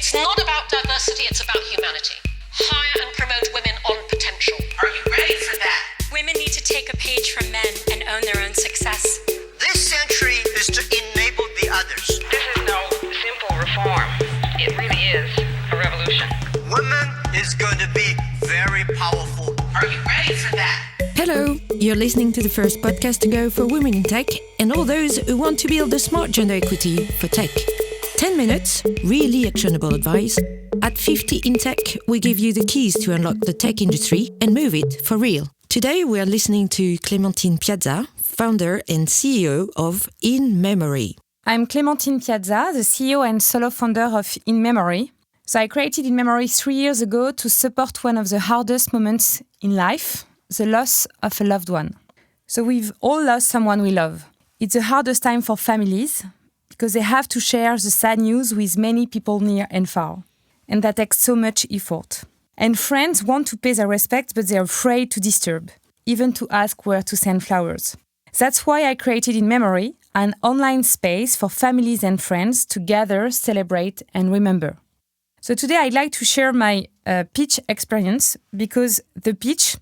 It's not about diversity, it's about humanity. Hire and promote women on potential. Are you ready for that? Women need to take a page from men and own their own success. This century is to enable the others. This is no simple reform. It really is a revolution. Women is going to be very powerful. Are you ready for that? Hello, you're listening to the first podcast to go for women in tech and all those who want to build a smart gender equity for tech. 10 minutes, really actionable advice. At 50 in Tech, we give you the keys to unlock the tech industry and move it for real. Today, we are listening to Clementine Piazza, founder and CEO of InMemori. I'm Clémentine Piazza, the CEO and solo founder of InMemori. So I created InMemori 3 years ago to support one of the hardest moments in life, the loss of a loved one. So we've all lost someone we love. It's the hardest time for families because they have to share the sad news with many people near and far. And that takes so much effort. And friends want to pay their respect, but they're afraid to disturb, even to ask where to send flowers. That's why I created InMemori, an online space for families and friends to gather, celebrate, and remember. So today I'd like to share my pitch experience because the pitch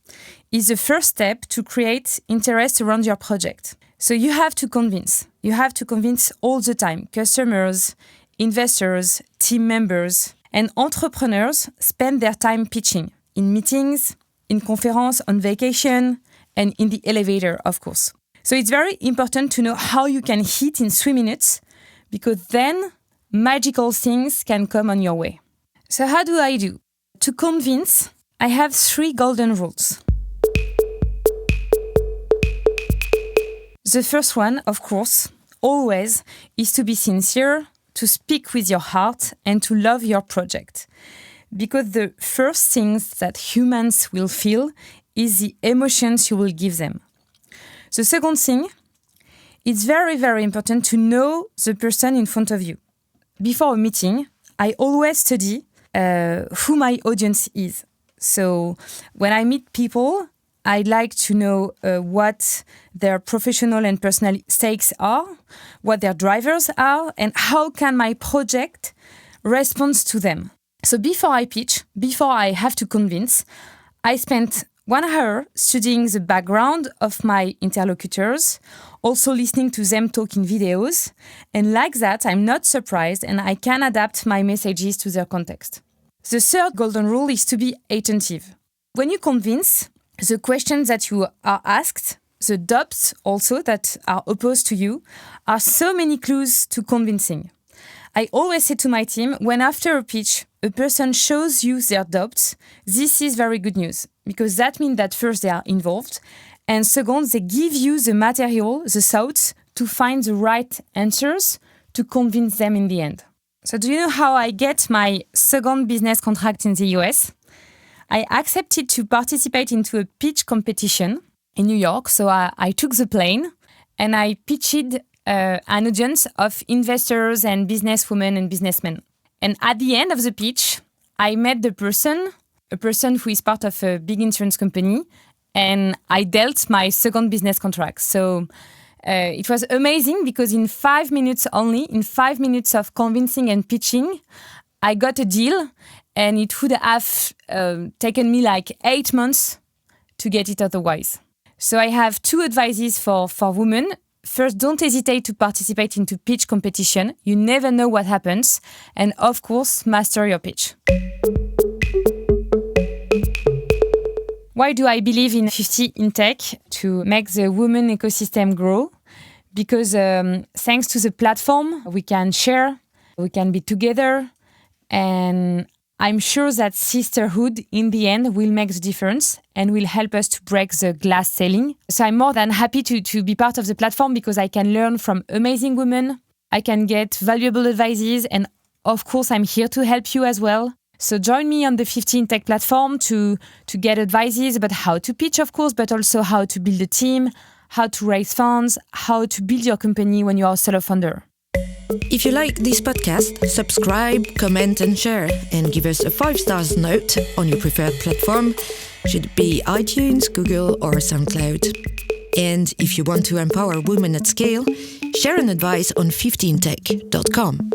is the first step to create interest around your project. So you have to convince. You have to convince all the time. Customers, investors, team members, and entrepreneurs spend their time pitching in meetings, in conference, on vacation, and in the elevator, of course. So it's very important to know how you can hit in 3 minutes because then magical things can come on your way. So how do I do? To convince, I have 3 golden rules. The first one, of course, always, is to be sincere, to speak with your heart, and to love your project. Because the first things that humans will feel is the emotions you will give them. The second thing, it's very, very important to know the person in front of you. Before a meeting, I always study who my audience is. So when I meet people, I'd like to know what their professional and personal stakes are, what their drivers are, and how can my project respond to them. So before I pitch, before I have to convince, I spent 1 hour studying the background of my interlocutors, also listening to them talk in videos, and like that, I'm not surprised and I can adapt my messages to their context. The third golden rule is to be attentive. When you convince, the questions that you are asked, the doubts also that are opposed to you, are so many clues to convincing. I always say to my team, when after a pitch, a person shows you their doubts, this is very good news, because that means that first they are involved, and second, they give you the material, the thoughts, to find the right answers to convince them in the end. So do you know how I get my second business contract in the US? I accepted to participate into a pitch competition in New York. So I took the plane and I pitched an audience of investors and businesswomen and businessmen. And at the end of the pitch, I met a person who is part of a big insurance company, and I dealt my second business contract. So it was amazing because in 5 minutes only, in 5 minutes of convincing and pitching, I got a deal. And it would have taken me like 8 months to get it otherwise. So I have 2 advices for women. First, don't hesitate to participate into pitch competition. You never know what happens. And of course, master your pitch. Why do I believe in 50 in Tech? To make the women ecosystem grow. Because thanks to the platform, we can share, we can be together, and I'm sure that sisterhood in the end will make the difference and will help us to break the glass ceiling. So I'm more than happy to be part of the platform because I can learn from amazing women. I can get valuable advices, and of course I'm here to help you as well. So join me on the 15 Tech platform to get advices about how to pitch, of course, but also how to build a team, how to raise funds, how to build your company when you are a solo founder. If you like this podcast, subscribe, comment and share, and give us a 5-star note on your preferred platform. Should it be iTunes, Google or SoundCloud. And if you want to empower women at scale, share an advice on 15tech.com.